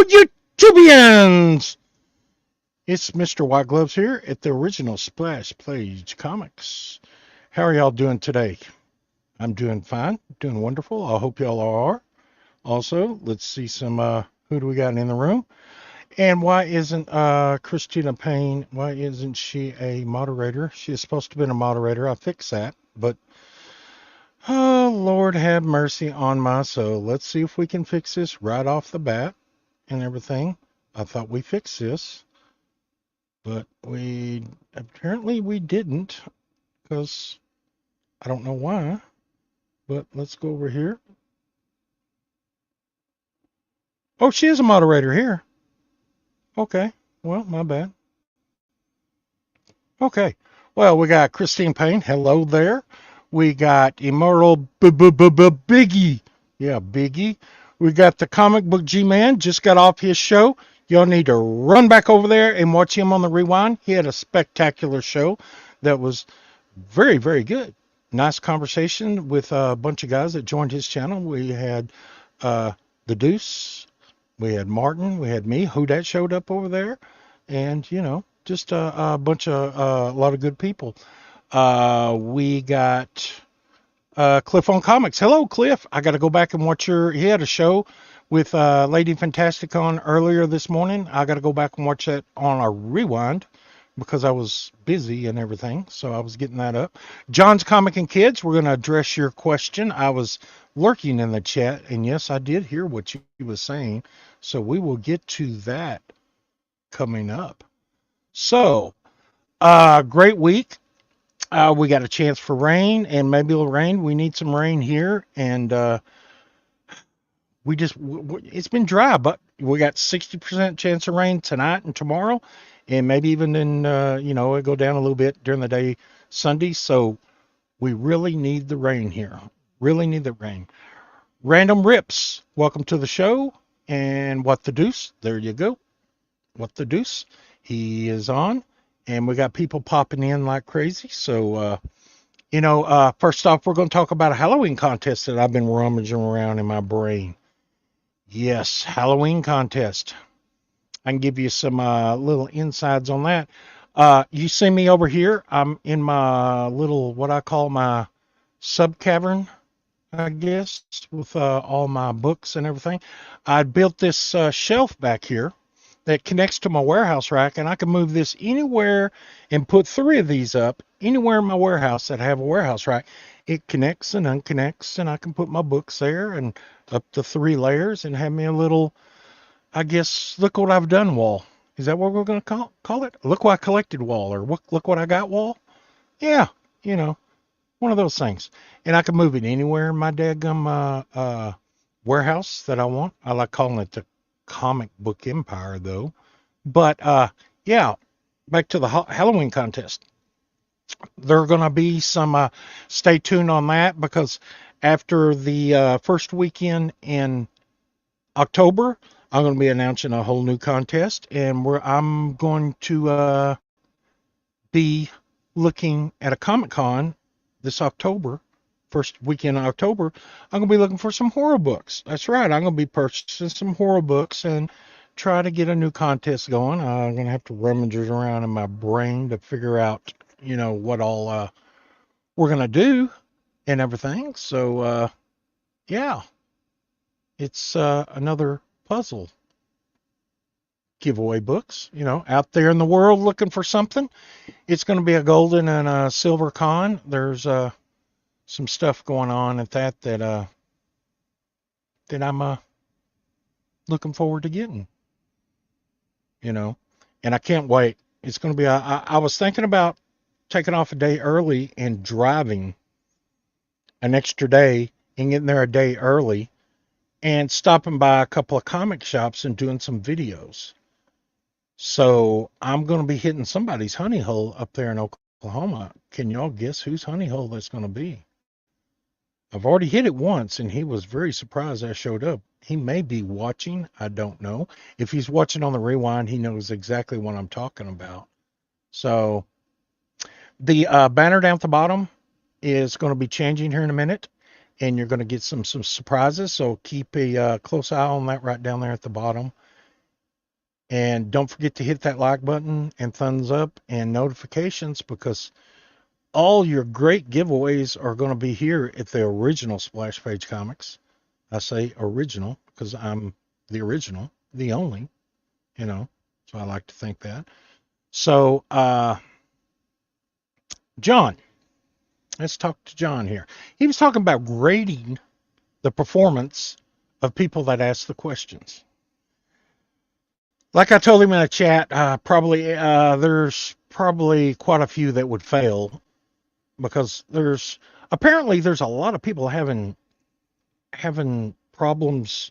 YouTubians! It's Mr. White Gloves here at the original Splash Page Comics. How are y'all doing today? I'm doing fine, doing wonderful. I hope y'all are. Also, let's see some, who do we got in the room? And why isn't Christina Payne, why isn't she a moderator? She is supposed to be a moderator. I fixed that, but oh, Lord have mercy on my soul. Let's see if we can fix this right off the bat and everything. I thought we fixed this, but apparently we didn't, because I don't know why. But let's go over here. Oh, she is a moderator here. Okay, well, my bad. Okay, well, we got Christine Payne. Hello there. We got Immortal Biggie. Yeah, Biggie. We got the Comic Book G-Man. Just got off his show. Y'all need to run back over there and watch him on the rewind. He had a spectacular show that was very, very good. Nice conversation with a bunch of guys that joined his channel. We had the Deuce. We had Martin. We had me. WhoDat showed up over there. And, just a bunch of, a lot of good people. We got Cliff on Comics. Hello, Cliff. I got to go back and watch he had a show with Lady Fantastic on earlier this morning. I got to go back and watch that on a rewind because I was busy and everything. So I was getting that up. John's Comic and Kids, we're going to address your question. I was lurking in the chat, and yes, I did hear what you was saying. So we will get to that coming up. So, great week. We got a chance for rain, and maybe it'll rain. We need some rain here, and it's been dry, but we got 60% chance of rain tonight and tomorrow, and maybe even it'll go down a little bit during the day Sunday. So we really need the rain here. Really need the rain. Random Rips, welcome to the show. And What the Deuce, there you go. What the Deuce, he is on. And we got people popping in like crazy. So, first off, we're going to talk about a Halloween contest that I've been rummaging around in my brain. Yes, Halloween contest. I can give you some little insides on that. You see me over here. I'm in my little, what I call my sub cavern, I guess, with all my books and everything. I built this shelf back here that connects to my warehouse rack, and I can move this anywhere and put 3 of these up anywhere in my warehouse that I have a warehouse rack. It connects and unconnects, and I can put my books there and up to 3 layers and have me a little, I guess, look what I've done wall. Is that what we're going to call it? Look what I collected wall, or look what I got wall? Yeah, one of those things. And I can move it anywhere in my daggum warehouse that I want. I like calling it the comic book empire, though. But yeah, back to the Halloween contest. There are going to be some, stay tuned on that, because after the first weekend in October, I'm going to be announcing a whole new contest, and I'm going to be looking at a Comic-Con this October, first weekend in October. I'm going to be looking for some horror books. That's right. I'm going to be purchasing some horror books and try to get a new contest going. I'm going to have to rummage around in my brain to figure out, what all we're going to do and everything. So, yeah, it's another puzzle. Giveaway books, out there in the world looking for something. It's going to be a golden and a silver con. There's some stuff going on at that I'm looking forward to getting, and I can't wait. It's going to be, I was thinking about taking off a day early and driving an extra day and getting there a day early and stopping by a couple of comic shops and doing some videos. So I'm going to be hitting somebody's honey hole up there in Oklahoma. Can y'all guess whose honey hole that's going to be? I've already hit it once, and he was very surprised I showed up. He may be watching. I don't know. If he's watching on the rewind, he knows exactly what I'm talking about. So the banner down at the bottom is going to be changing here in a minute, and you're going to get some surprises. So keep a close eye on that right down there at the bottom. And don't forget to hit that like button and thumbs up and notifications, because all your great giveaways are going to be here at the original Splash Page Comics. I say original because I'm the original, the only, you know, so I like to think that. So, John, let's talk to John here. He was talking about grading the performance of people that ask the questions. Like I told him in a chat, there's probably quite a few that would fail, because there's a lot of people having problems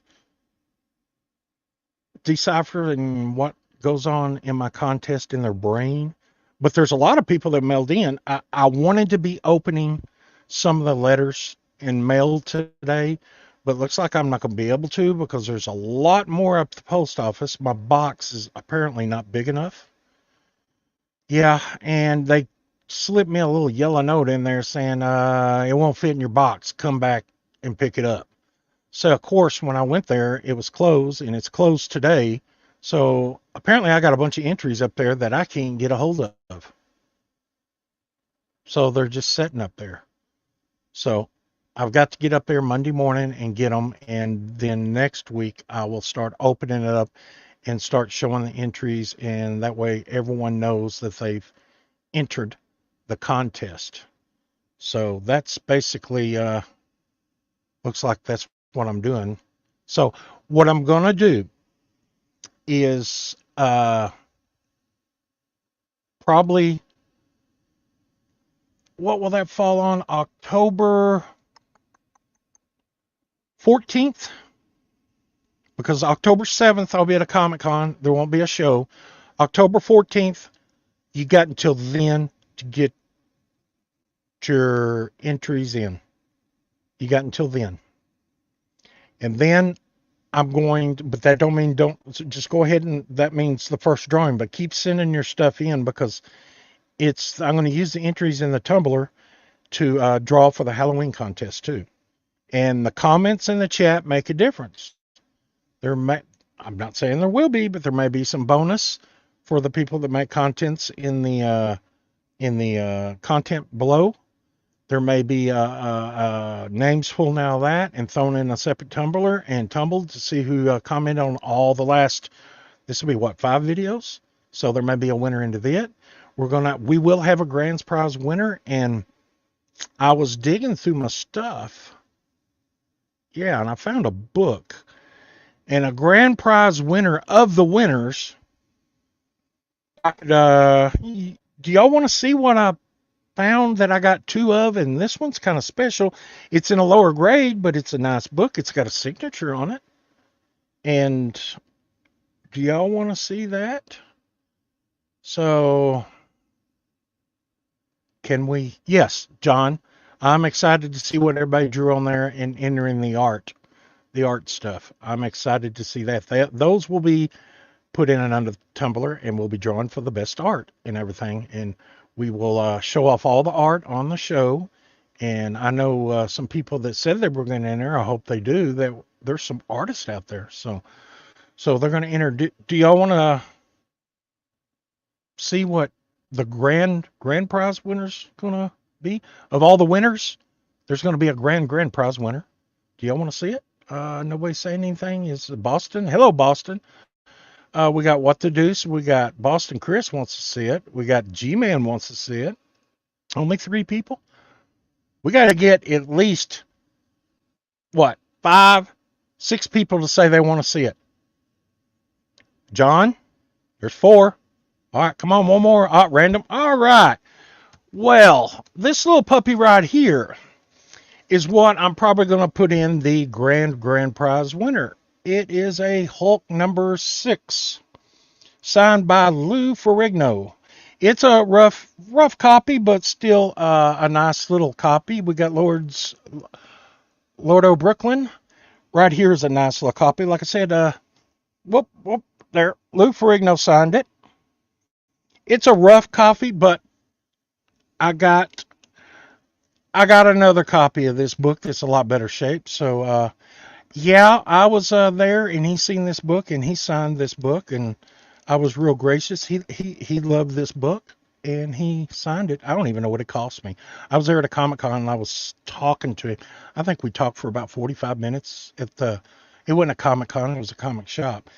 deciphering what goes on in my contest in their brain. But there's a lot of people that mailed in. I wanted to be opening some of the letters in mail today, but looks like I'm not going to be able to, because there's a lot more up the post office. My box is apparently not big enough. Yeah, and they slipped me a little yellow note in there saying, it won't fit in your box. Come back and pick it up. So, of course, when I went there, it was closed, and it's closed today. So apparently I got a bunch of entries up there that I can't get a hold of. So they're just sitting up there. So I've got to get up there Monday morning and get them. And then next week I will start opening it up and start showing the entries. And that way everyone knows that they've entered the contest. So that's basically, looks like that's what I'm doing. So what I'm going to do is probably, what will that fall on? October 14th? Because October 7th, I'll be at a Comic-Con. There won't be a show. October 14th, you got until then to get your entries in. You got until then. And then I'm going to, but that don't mean don't, just go ahead and, that means the first drawing, but keep sending your stuff in, because I'm going to use the entries in the Tumblr to draw for the Halloween contest too. And the comments in the chat make a difference. I'm not saying there will be, but there may be some bonus for the people that make contents in the content below. There may be names pulled out of that and thrown in a separate Tumblr and tumbled to see who commented on all the last. This will be what, 5 videos? So there may be a winner into that. We will have a grand prize winner, and I was digging through my stuff. Yeah, and I found a book. And a grand prize winner of the winners. Do y'all want to see what I found that I got 2 of? And this one's kind of special. It's in a lower grade, but it's a nice book. It's got a signature on it. And do y'all want to see that? So, can we? Yes, John. I'm excited to see what everybody drew on there and entering the art stuff. I'm excited to see that. Those will be put in and under the Tumblr, and we'll be drawing for the best art and everything. And we will show off all the art on the show. And I know some people that said they were going to enter. I hope they do. That there's some artists out there. So they're going to enter. Do y'all want to see what the grand prize winner's going to be? Of all the winners, there's going to be a grand prize winner. Do y'all want to see it? Nobody saying anything. Is Boston? Hello, Boston. We got What the Deuce. We got Boston Chris wants to see it. We got G-Man wants to see it. Only 3 people. We got to get at least, 5, 6 people to say they want to see it. John, there's 4. All right, come on, one more. Random. All right. Well, this little puppy right here is what I'm probably going to put in the grand prize winner. It is a Hulk number 6, signed by Lou Ferrigno. It's a rough copy, but still a nice little copy. We got Lord O'Brooklyn. Right here is a nice little copy. Like I said, there. Lou Ferrigno signed it. It's a rough copy, but I got another copy of this book that's a lot better shape. So, yeah, I was there, and he seen this book, and he signed this book, and I was real gracious. He loved this book and he signed it. I don't even know what it cost me. I was there at a Comic-Con and I was talking to him. I think we talked for about 45 minutes at the, it wasn't a Comic-Con, it was a comic shop.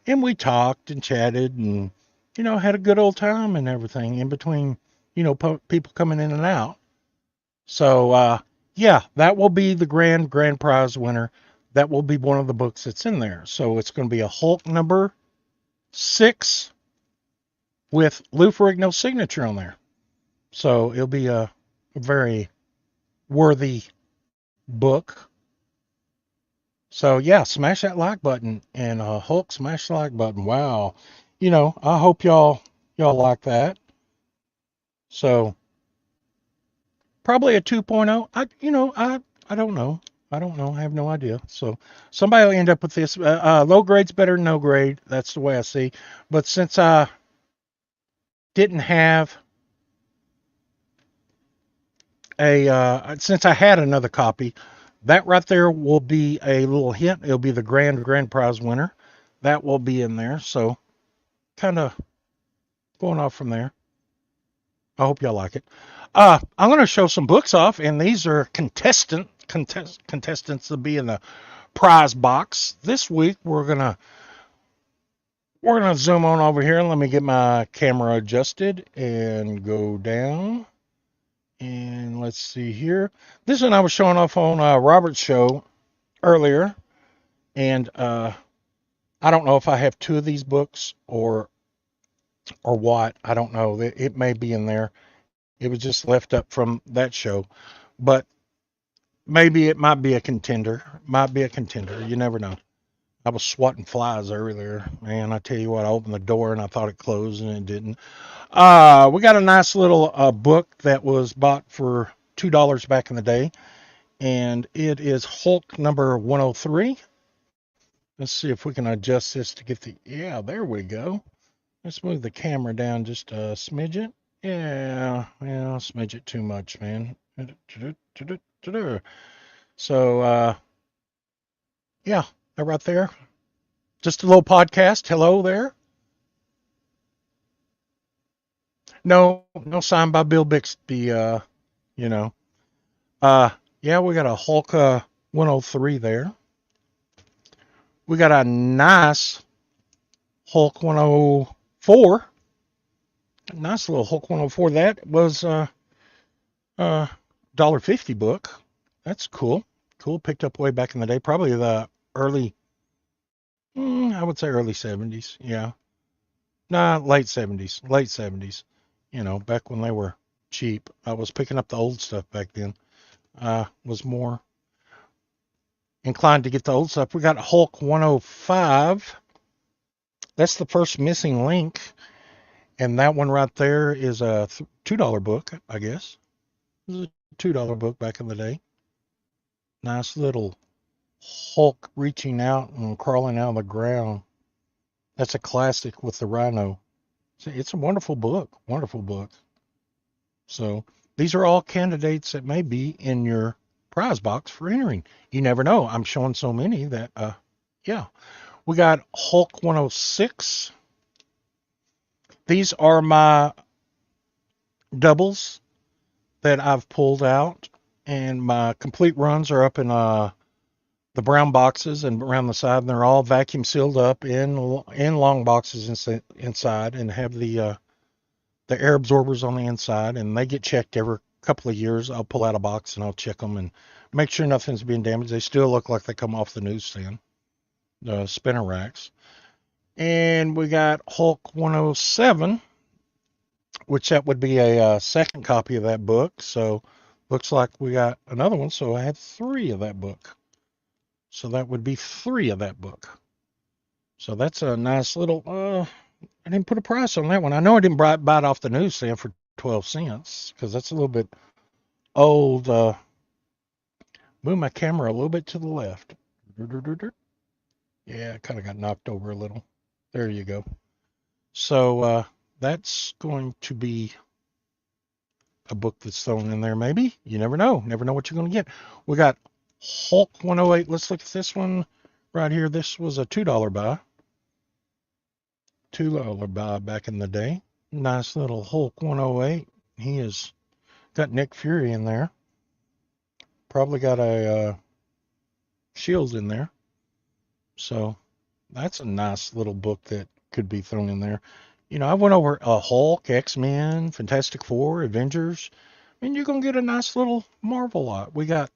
And we talked and chatted and, had a good old time and everything in between, people coming in and out. So, yeah, that will be the grand prize winner. That will be one of the books that's in there. So it's going to be a Hulk number 6 with Lou Ferrigno's signature on there. So it'll be a very worthy book. So yeah, smash that like button and Hulk, smash the like button. Wow. I hope y'all like that. So probably a 2.0. I don't know. I don't know. I have no idea. So somebody will end up with this. Low grade's better than no grade. That's the way I see. But since I didn't have since I had another copy, that right there will be a little hint. It'll be the grand prize winner. That will be in there. So kind of going off from there. I hope y'all like it. I'm going to show some books off, and these are contestants to be in the prize box. This week we're gonna zoom on over here. Let me get my camera adjusted and go down. And let's see here. This one I was showing off on Robert's show earlier, and I don't know if I have two of these books or what. I don't know. It may be in there. It was just left up from that show, but maybe it might be a contender. Might be a contender. You never know. I was swatting flies earlier, man. I tell you what, I opened the door and I thought it closed and it didn't. We got a nice little book that was bought for $2 back in the day, and it is Hulk number 103. Let's see if we can adjust this to get yeah, there we go. Let's move the camera down just a smidget. Yeah, smidge it too much, man. So, yeah, that right there. Just a little podcast. Hello there. No sign by Bill Bixby, you know. Yeah, we got a Hulk 103 there. We got a nice Hulk 104. Nice little Hulk 104. That was $1.50 book. That's cool. Cool. Picked up way back in the day. Probably the early, I would say early 70s. Yeah. Nah, late 70s. Late 70s. Back when they were cheap. I was picking up the old stuff back then. Was more inclined to get the old stuff. We got Hulk 105. That's the first missing link. And that one right there is a $2 book, I guess. It was a $2 book back in the day. Nice little Hulk reaching out and crawling out of the ground. That's a classic with the rhino. It's a wonderful book. Wonderful book. So these are all candidates that may be in your prize box for entering. You never know. I'm showing so many that, yeah. We got Hulk 106. These are my doubles that I've pulled out, and my complete runs are up in the brown boxes and around the side, and they're all vacuum sealed up in long boxes inside, and have the air absorbers on the inside, and they get checked every couple of years. I'll pull out a box and I'll check them and make sure nothing's being damaged. They still look like they come off the newsstand, the spinner racks. And we got Hulk 107, which that would be a second copy of that book. So looks like we got another one. So I had 3 of that book. So that would be 3 of that book. So that's a nice little, I didn't put a price on that one. I know I didn't buy it off the newsstand for 12 cents because that's a little bit old. Move my camera a little bit to the left. Yeah, it kind of got knocked over a little. There you go. So that's going to be a book that's thrown in there maybe. You never know. Never know what you're going to get. We got Hulk 108. Let's look at this one right here. This was a $2 buy. $2 back in the day. Nice little Hulk 108. He has got Nick Fury in there. Probably got a Shield in there. So that's a nice little book that could be thrown in there. I went over Hulk, X-Men, Fantastic Four, Avengers. I mean, you're going to get a nice little Marvel lot. We got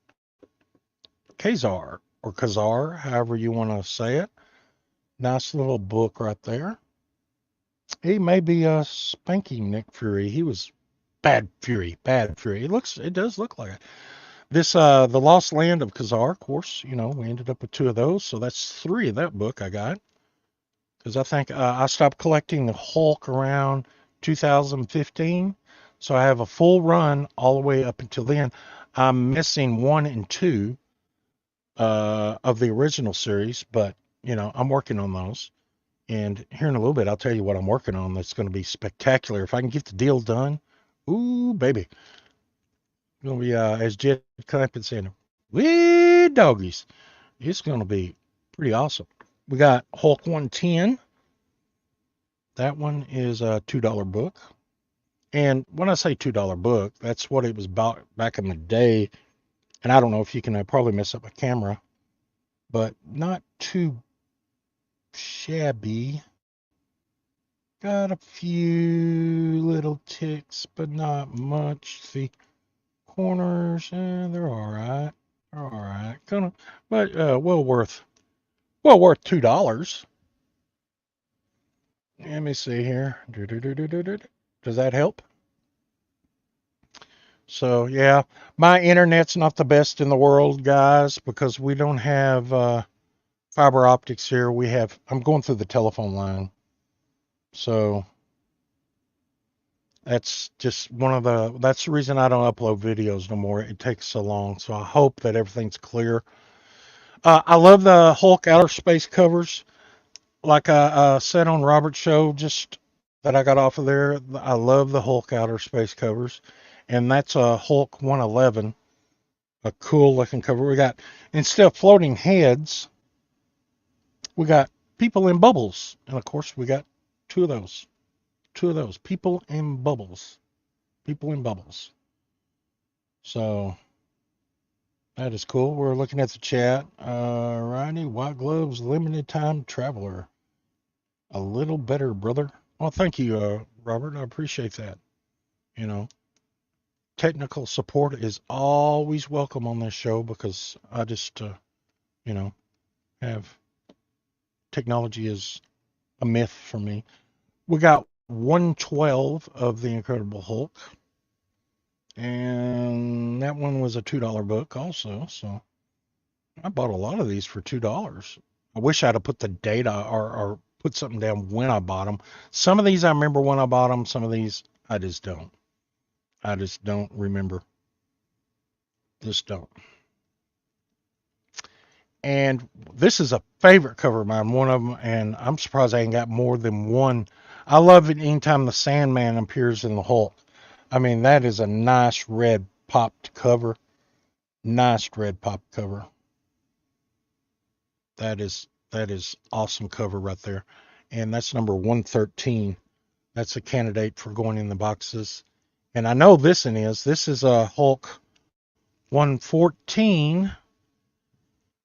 Kazar, or Kazar, however you want to say it. Nice little book right there. He may be spanking Nick Fury. He was bad Fury. It does look like it. This, The Lost Land of Kazar, of course, we ended up with 2 of those. So that's 3 of that book I got. Because I think I stopped collecting the Hulk around 2015. So I have a full run all the way up until then. I'm missing 1 and 2 of the original series, but, I'm working on those. And here in a little bit, I'll tell you what I'm working on that's going to be spectacular. If I can get the deal done, ooh, baby. It's going to be, as Jed Clampett said, wee doggies. It's going to be pretty awesome. We got Hulk 110. That one is a $2 book. And when I say $2 book, that's what it was about back in the day. And I don't know if you can probably mess up a camera, but not too shabby. Got a few little ticks, but not much. The corners, they're all right. But well worth $2. Let me see here. Does that help? So yeah, my internet's not the best in the world, guys, because we don't have fiber optics here. I'm going through the telephone line. So that's just that's the reason I don't upload videos no more. It takes so long. So I hope that everything's clear. I love the Hulk outer space covers. Like I said on Robert's show, just that I got off of there. I love the Hulk outer space covers. And that's a Hulk 111. A cool looking cover. We got, instead of floating heads, we got people in bubbles. And of course, we got 2 of those. 2 of those. People in bubbles. So that is cool. We're looking at the chat. Rodney, White Gloves, Limited Time Traveler. A little better, brother. Well, thank you, Robert. I appreciate that. Technical support is always welcome on this show because I just, have technology is a myth for me. We got 112 of The Incredible Hulk. And that one was a $2 book also. So I bought a lot of these for $2. I wish I'd have put the data or put something down when I bought them. Some of these I remember when I bought them. Some of these I just don't. I just don't remember. Just don't. And this is a favorite cover of mine, one of them, and I'm surprised I ain't got more than one. I love it anytime the Sandman appears in the Hulk. I mean, that is a nice red popped cover. Nice red popped cover. That is awesome cover right there. And that's number 113. That's a candidate for going in the boxes. And I know this one is. This is a Hulk 114.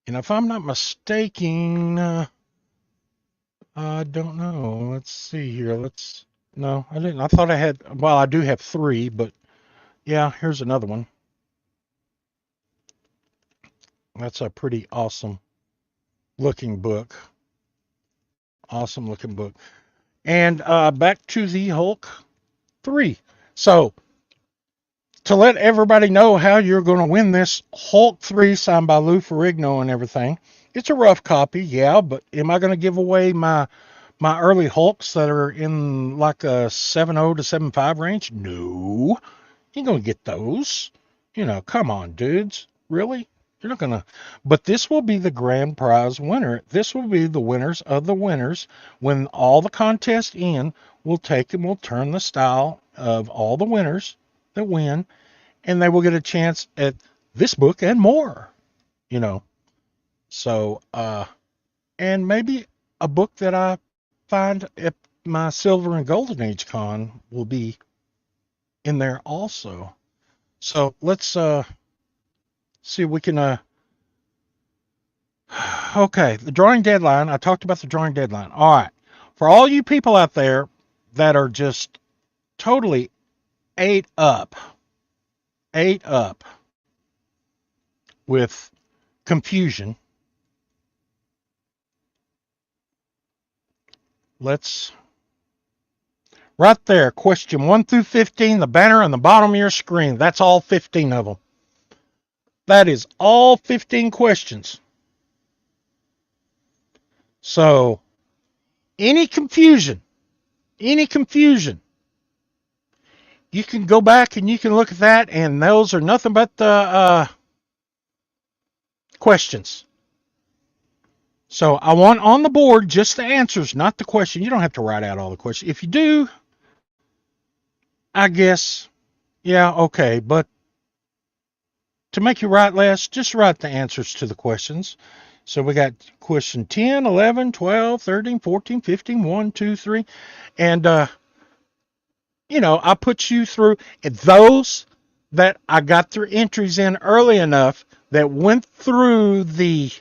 And if I'm not mistaken, I don't know. Let's see here. No, I didn't. I thought I had, well, I do have 3, but yeah, here's another one. That's a pretty awesome looking book. Awesome looking book. And back to the Hulk 3. So, to let everybody know how you're going to win this Hulk 3 signed by Lou Ferrigno and everything, it's a rough copy, yeah, but am I going to give away my early Hulks that are in like a 7.0 to 7.5 range? No. You ain't going to get those. Come on, dudes. Really? You're not going to. But this will be the grand prize winner. This will be the winners of the winners. When all the contests end, we'll take and we'll turn the style of all the winners that win, and they will get a chance at this book and more. So, and maybe a book that I find my Silver and Golden Age con will be in there also. So let's see if we can okay, the drawing deadline. I talked about the drawing deadline. All right. For all you people out there that are just totally ate up with confusion, let's right there, question 1 through 15, the banner on the bottom of your screen. That's all 15 of them. That is all 15 questions. So, any confusion, you can go back and you can look at that, and those are nothing but the questions. So I want on the board just the answers, not the question. You don't have to write out all the questions. If you do, I guess, yeah, okay. But to make you write less, just write the answers to the questions. So we got question 10, 11, 12, 13, 14, 15, 1, 2, 3. And, I put you through those that I got their entries in early enough that went through the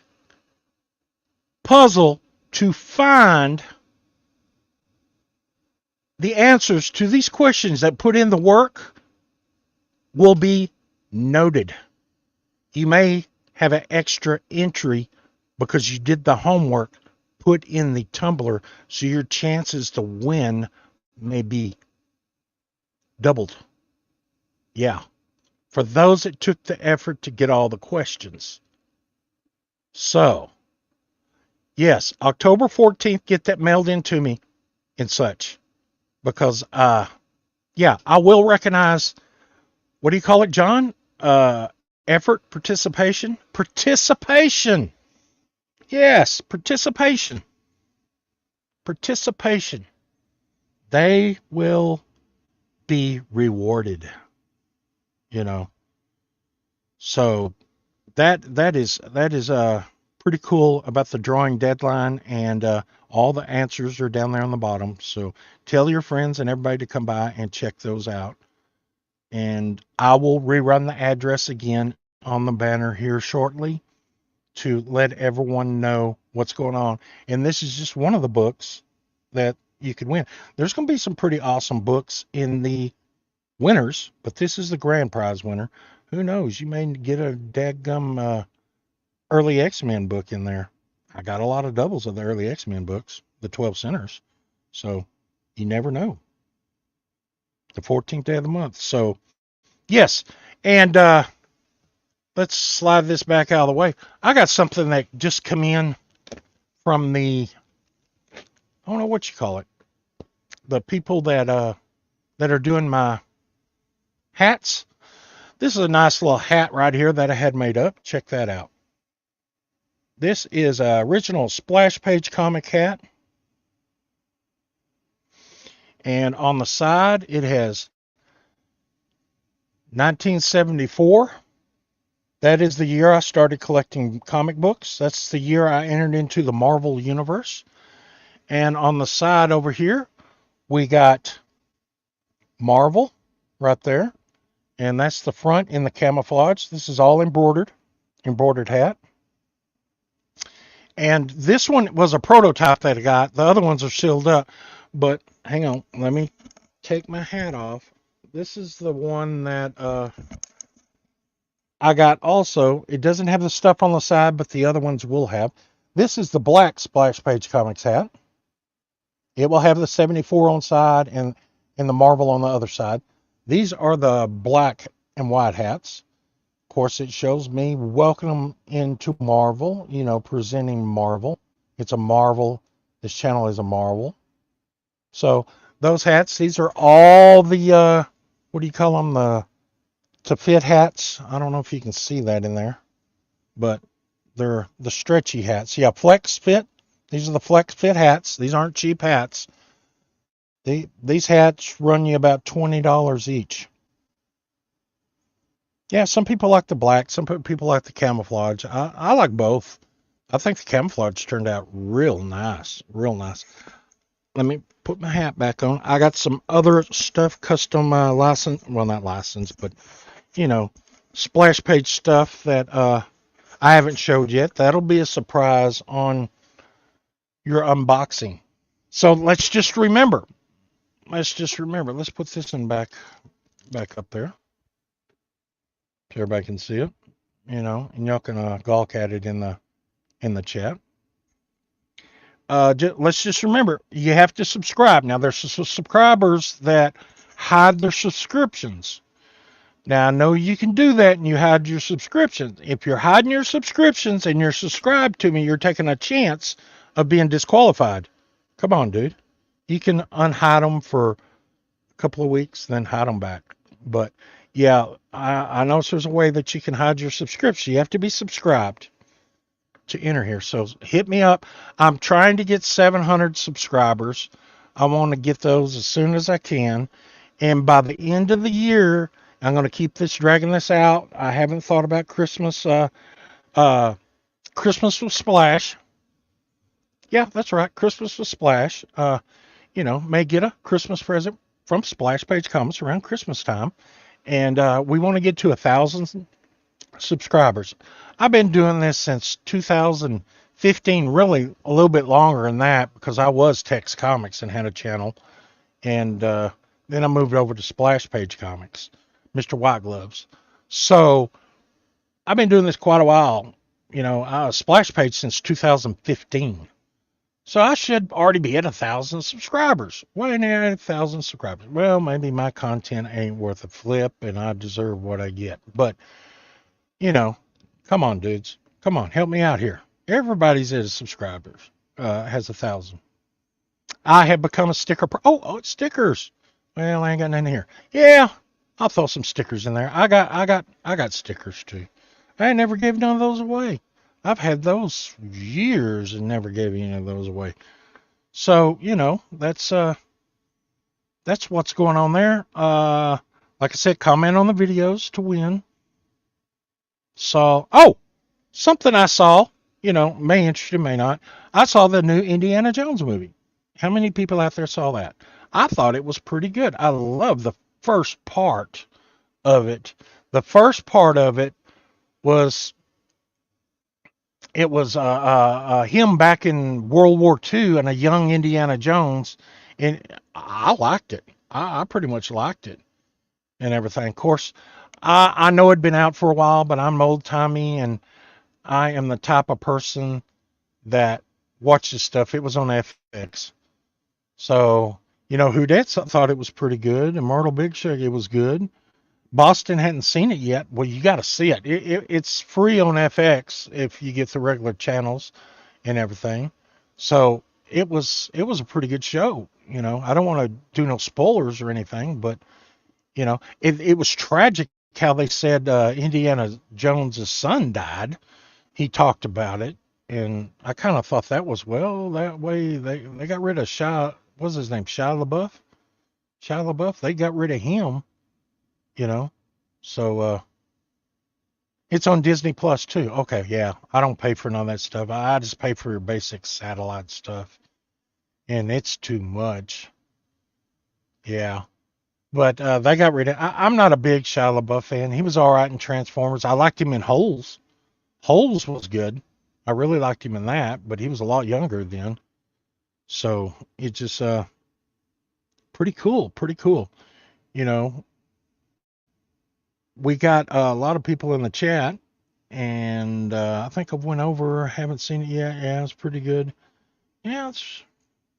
puzzle to find the answers to these questions that put in the work will be noted. You may have an extra entry because you did the homework put in the tumbler, so your chances to win may be doubled. Yeah. For those that took the effort to get all the questions. So, yes, October 14th, get that mailed in to me and such. Because, I will recognize, what do you call it, John? Effort, participation? Participation! Yes, participation. Participation. They will be rewarded. So that is pretty cool about the drawing deadline, and all the answers are down there on the bottom. So tell your friends and everybody to come by and check those out. And I will rerun the address again on the banner here shortly to let everyone know what's going on. And this is just one of the books that you could win. There's going to be some pretty awesome books in the winners, but this is the grand prize winner. Who knows? You may get a dadgum early X-Men book in there. I got a lot of doubles of the early X-Men books, the 12 centers. So you never know. The 14th day of the month. So, yes. And let's slide this back out of the way. I got something that just come in from the, I don't know what you call it, the people that are doing my hats. This is a nice little hat right here that I had made up. Check that out. This is an original splash page comic hat. And on the side, it has 1974. That is the year I started collecting comic books. That's the year I entered into the Marvel Universe. And on the side over here, we got Marvel right there. And that's the front in the camouflage. This is all embroidered hat. And this one was a prototype that I got. The other ones are sealed up. But hang on, let me take my hat off. This is the one that I got also. It doesn't have the stuff on the side, but the other ones will have. This is the black Splash Page Comics hat. It will have the 74 on side and the Marvel on the other side. These are the black and white hats. Of course, it shows me welcome into Marvel, presenting Marvel. It's a Marvel. This channel is a Marvel. So those hats, these are all the, what do you call them? The to fit hats. I don't know if you can see that in there, but they're the stretchy hats. Yeah, flex fit. These are the flex fit hats. These aren't cheap hats. These hats run you about $20 each. Yeah, some people like the black. Some people like the camouflage. I like both. I think the camouflage turned out real nice. Real nice. let me put my hat back on. I got some other stuff, custom license, well, not license, but you know, splash page stuff that I haven't showed yet. That'll be a surprise on your unboxing. So let's just remember. Let's just remember. Let's put this in back up there so everybody can see it. You know, and y'all can gawk at it in the chat. Let's just remember, you have to subscribe. Now, there's subscribers that hide their subscriptions. Now, I know you can do that and you hide your subscriptions. If you're hiding your subscriptions and you're subscribed to me, you're taking a chance of being disqualified. Come on, dude. You can unhide them for a couple of weeks, then hide them back. But yeah, I know there's a way that you can hide your subscription. You have to be subscribed to enter here. So hit me up. I'm trying to get 700 subscribers. I want to get those as soon as I can. And by the end of the year, I'm going to keep dragging this out. I haven't thought about Christmas. Christmas with Splash. Yeah, that's right. Christmas with Splash. May get a Christmas present from Splash Page Comics around Christmas time. And we want to get to 1,000 subscribers. I've been doing this since 2015, really a little bit longer than that, because I was Tex Comics and had a channel. And then I moved over to Splash Page Comics, Mr. White Gloves. So I've been doing this quite a while. Splash Page since 2015. So I should already be at 1,000 subscribers. Why ain't I at 1,000 subscribers? Well, maybe my content ain't worth a flip and I deserve what I get. But, come on, dudes. Come on, help me out here. Everybody's at a subscribers, has 1,000. I have become a sticker. It's stickers. Well, I ain't got nothing here. Yeah, I'll throw some stickers in there. I got stickers too. I never gave none of those away. I've had those years and never gave any of those away. So, that's what's going on there. Like I said, comment on the videos to win. Something I saw, may interest you, may not. I saw the new Indiana Jones movie. How many people out there saw that? I thought it was pretty good. I love the first part of it. The first part of it was him back in World War II and a young Indiana Jones, and I liked it. I pretty much liked it and everything. Of course, I know it'd been out for a while, but I'm old timey and I am the type of person that watches stuff. It was on FX, so WhoDat thought it was pretty good, and Myrtle Big Sugar, it was good. Boston hadn't seen it yet. Well, you got to see it. It's free on FX if you get the regular channels and everything. So it was a pretty good show. I don't want to do no spoilers or anything, but it was tragic how they said Indiana Jones's son died. He talked about it, and I kind of thought that was, well, that way they got rid of what's his name, Shia LaBeouf. Shia LaBeouf. They got rid of him. So it's on Disney Plus too. Okay, yeah. I don't pay for none of that stuff. I just pay for your basic satellite stuff. And it's too much. Yeah. But they got rid of I'm not a big Shia LaBeouf fan. He was all right in Transformers. I liked him in Holes. Holes was good. I really liked him in that, but he was a lot younger then. So it's just pretty cool. Pretty cool. We got a lot of people in the chat, and I think I've went over. Haven't seen it yet. Yeah, it's pretty good. Yeah,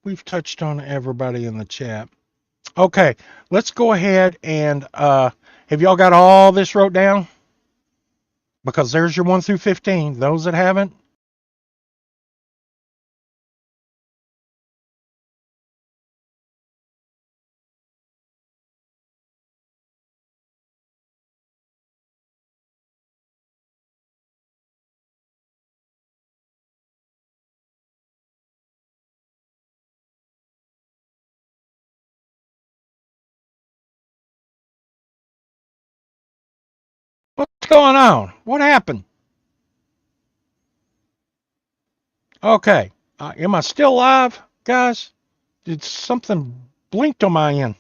we've touched on everybody in the chat. Okay, let's go ahead and have y'all got all this wrote down? Because there's your 1 through 15. Those that haven't, what's going on? What happened? Okay, am I still live, guys? It's something blinked on my end.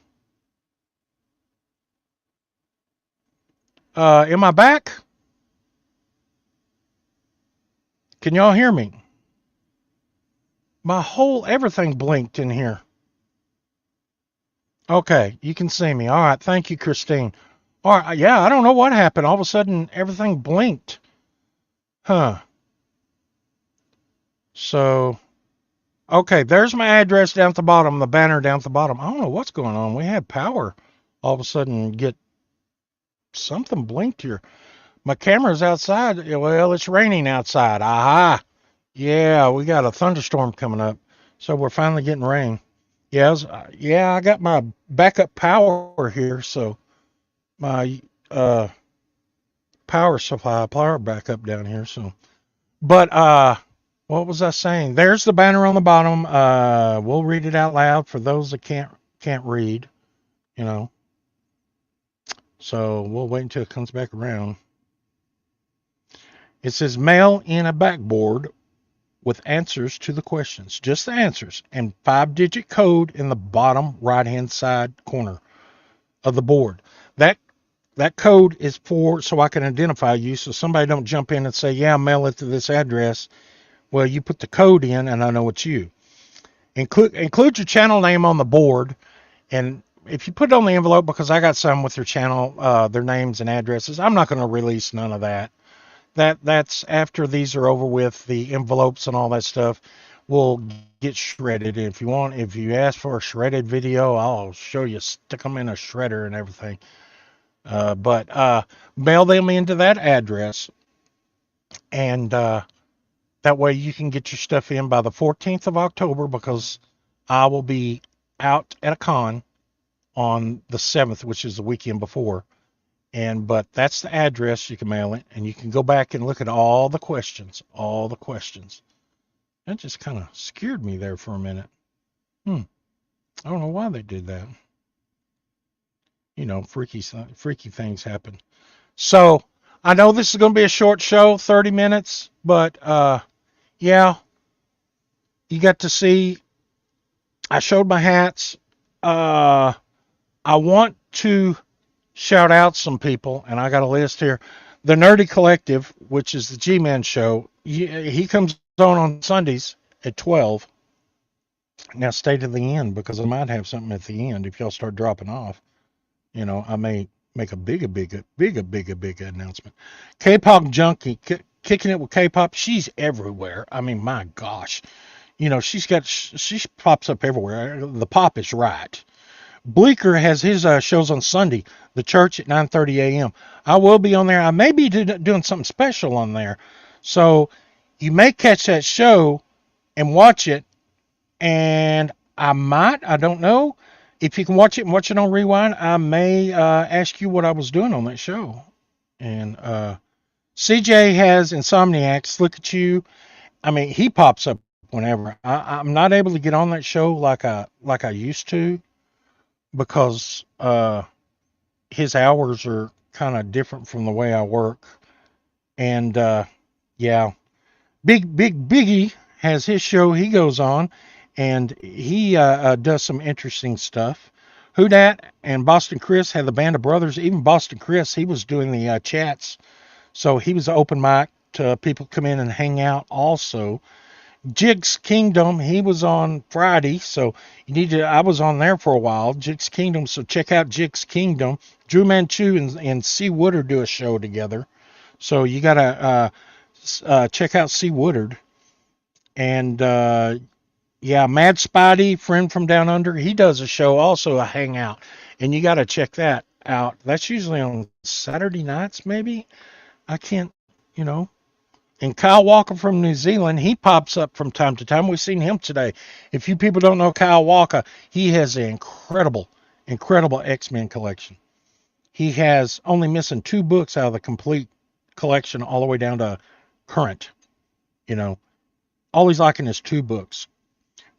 Am I back? Can y'all hear me? My whole everything blinked in here. Okay, you can see me. All right, thank you, Christine. All right, yeah, I don't know what happened. All of a sudden, everything blinked. Huh. So, okay, there's my address down at the bottom, the banner down at the bottom. I don't know what's going on. We had power. All of a sudden, get something blinked here. My camera's outside. Well, it's raining outside. Aha. Yeah, we got a thunderstorm coming up. So we're finally getting rain. Yeah, I got my backup power here, so my power supply, power backup down here. So, but what was I saying? There's the banner on the bottom. We'll read it out loud for those that can't read. You know, so we'll wait until it comes back around. It says mail in a backboard with answers to the questions, just the answers, and 5-digit code in the bottom right-hand side corner of the board. That code is for so I can identify you, so somebody don't jump in and say, "Yeah, mail it to this address." Well, you put the code in, and I know it's you. Include your channel name on the board, and if you put it on the envelope, because I got some with their channel, their names and addresses, I'm not going to release none of that. That's after these are over with, the envelopes and all that stuff will get shredded. If you ask for a shredded video, I'll show you, stick them in a shredder and everything. But mail them into that address, and that way you can get your stuff in by the 14th of October, because I will be out at a con on the 7th, which is the weekend before. But that's the address. You can mail it, and you can go back and look at all the questions. All the questions. That just kind of scared me there for a minute. I don't know why they did that. Freaky things happen. So I know this is going to be a short show, 30 minutes, but yeah, you got to see. I showed my hats. I want to shout out some people, and I got a list here. The Nerdy Collective, which is the G-Man show, he comes on Sundays at 12. Now stay to the end, because I might have something at the end if y'all start dropping off. I may make a big announcement. K-pop junkie, kicking it with K-pop. She's everywhere. I mean, my gosh, she pops up everywhere. The pop is right. Bleeker has his shows on Sunday, the church at 9:30 a.m. I will be on there. I may be doing something special on there, so you may catch that show and watch it. And I don't know. If you can watch it and watch it on rewind, I may ask you what I was doing on that show. And CJ has Insomniacs. Look at you. I mean, he pops up whenever. I'm not able to get on that show like I used to, because his hours are kind of different from the way I work. And yeah, Biggie has his show he goes on, and he does some interesting stuff. WhoDat and Boston Chris have the Band of Brothers. Even Boston Chris, he was doing the chats, so he was open mic to people come in and hang out also. Jiggs Kingdom, he was on Friday, so I was on there for a while. Jiggs Kingdom, so check out Jiggs Kingdom. Drew Manchu and C. Woodard do a show together, so you gotta check out C. Woodard. And yeah, MadSpidey, friend from down under, he does a show, also a hangout, and you gotta check that out. That's usually on Saturday nights, maybe. I can't, you know. And Kyle Walker from New Zealand, he pops up from time to time. We've seen him today. If you people don't know Kyle Walker, he has an incredible X-Men collection. He has only missing 2 books out of the complete collection, all the way down to current. All he's lacking is 2 books.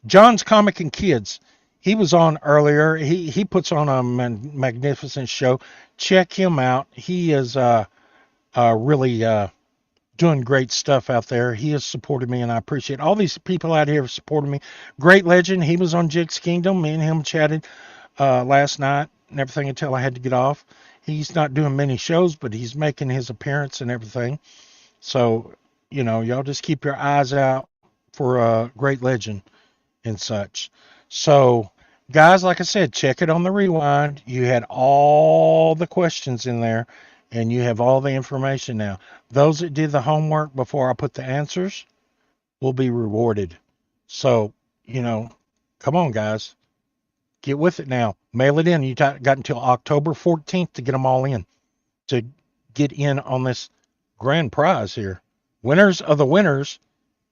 John's Comic and Kids, he was on earlier. He puts on a magnificent show. Check him out. He is really doing great stuff out there. He has supported me, and I appreciate all these people out here have supported me. Great legend. He was on Jiggs Kingdom. Me and him chatted last night and everything until I had to get off. He's not doing many shows, but he's making his appearance and everything. So, y'all just keep your eyes out for a great legend and such. So, guys, like I said, check it on the rewind. You had all the questions in there, and you have all the information now. Those that did the homework before I put the answers will be rewarded. So, come on, guys. Get with it now. Mail it in. You got until October 14th to get them all in, to get in on this grand prize here. Winners of the winners,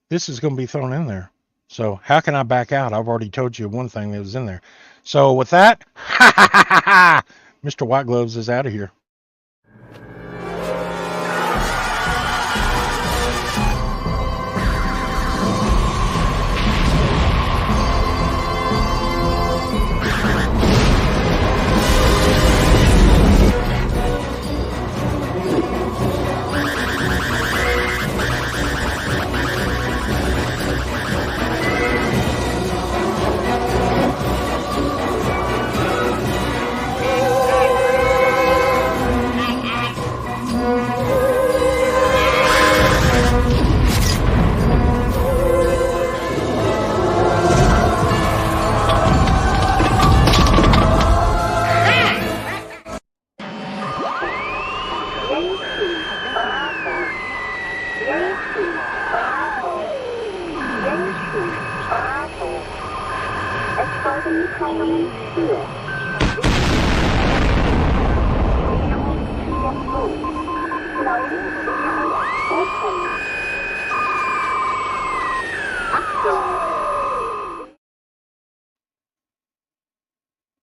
this is going to be thrown in there. So how can I back out? I've already told you one thing that was in there. So with that, Mr. White Gloves is out of here. No.